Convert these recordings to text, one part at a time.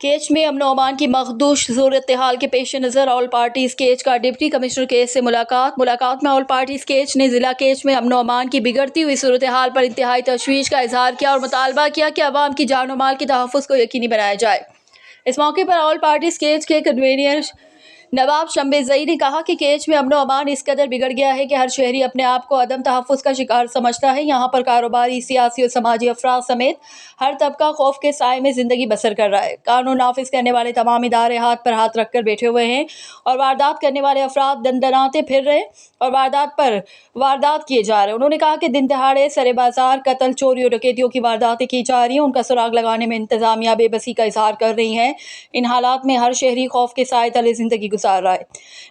केच में अमन अमान की मखदूश सूरत हाल के पेश नज़र ऑल पार्टीज़ केच का डिप्टी कमिश्नर केच से मुलाकात में ऑल पार्टीज़ केच ने ज़िला केच में अमन अमान की बिगड़ती हुई सूरत हाल पर इंतहाई तशवीश का इजहार किया और मुतालबा किया कि अवाम की जान और माल के तहफ़्फ़ुज़ को यकीनी बनाया जाए। इस मौके पर ऑल पार्टीज़ केच के कन्वीनर नवाब शम्बेज़ई ने कहा कि केच में अमन अमान इस कदर बिगड़ गया है कि हर शहरी अपने आप को अदम तहफ़्फ़ुज़ का शिकार समझता है। यहाँ पर कारोबारी, सियासी और समाजी अफराद समेत हर तबका खौफ के साए में ज़िंदगी बसर कर रहा है। कानून नाफिज करने वाले तमाम इदारे हाथ पर हाथ रखकर बैठे हुए हैं और वारदात करने वाले अफराद दंदनाते फिर रहे और वारदात पर वारदात किए जा रहे हैं। उन्होंने कहा कि दिन दहाड़े सरे बाजार कत्ल, चोरी और डकैतियों की वारदातें की जा रही हैं। उनका सुराग लगाने में इंतजामिया बेबसी का इजहार कर रही है। इन हालात में हर शहरी खौफ के साए तले ज़िंदगी गुजार रहा है।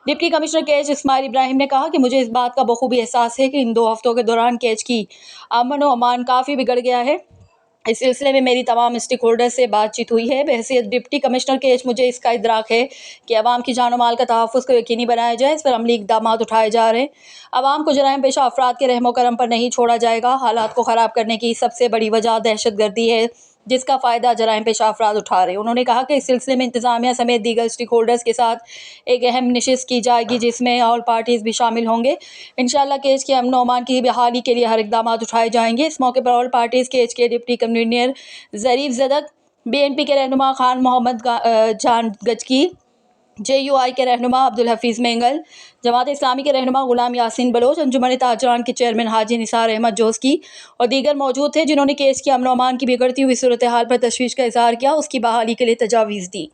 डिप्टी कमिश्नर केच इस्माइल इब्राहिम ने कहा कि मुझे इस बात का बखूबी एहसास है कि इन 2 हफ्तों के दौरान केच की अमन और अमान काफ़ी बिगड़ गया है। इस सिलसिले में मेरी तमाम स्टेक होल्डर से बातचीत हुई है। बहैसियत डिप्टी कमिश्नर केच मुझे इसका इदराक है कि अवाम की जान और माल का तहफ़्फ़ुज़ को यकीनी बनाया जाए। इस पर अमली इक़दामात उठाए जा रहे हैं। अवाम को जराइम पेशा अफराद के रहमो करम पर नहीं छोड़ा जाएगा। हालात को ख़राब करने की सबसे बड़ी वजह दहशतगर्दी है, जिसका फ़ायदा जराइम पेशा अफराद उठा रहे हैं। उन्होंने कहा कि इस सिलसिले में इंतज़ामिया समेत दीगर स्टेक होल्डर्स के साथ एक अहम नशिस्त की जाएगी, जिसमें ऑल पार्टीज़ भी शामिल होंगे। इंशाअल्लाह केच के अमन अमान की बहाली के लिए हर इक़दामात उठाए जाएंगे। इस मौके पर ऑल पार्टीज़ केच के डिप्टी कन्वीनर ज़रीफ ज़दक, BNP के रहनुमा खान मोहम्मद जान गजकी, JUI के रहनुमा अब्दुल हफीज़ मेंगल, जमात इस्लामी के रहनुमा गुलाम यासीन बलोच, अंजुमन ताजरान के चेयरमैन हाजी निसार अहमद जोस्की और दीगर मौजूद थे, जिन्होंने केस की अमन अमान की बिगड़ती हुई सूरत हाल पर तशवीश का इजहार किया, उसकी बहाली के लिए तजावीज़ दी।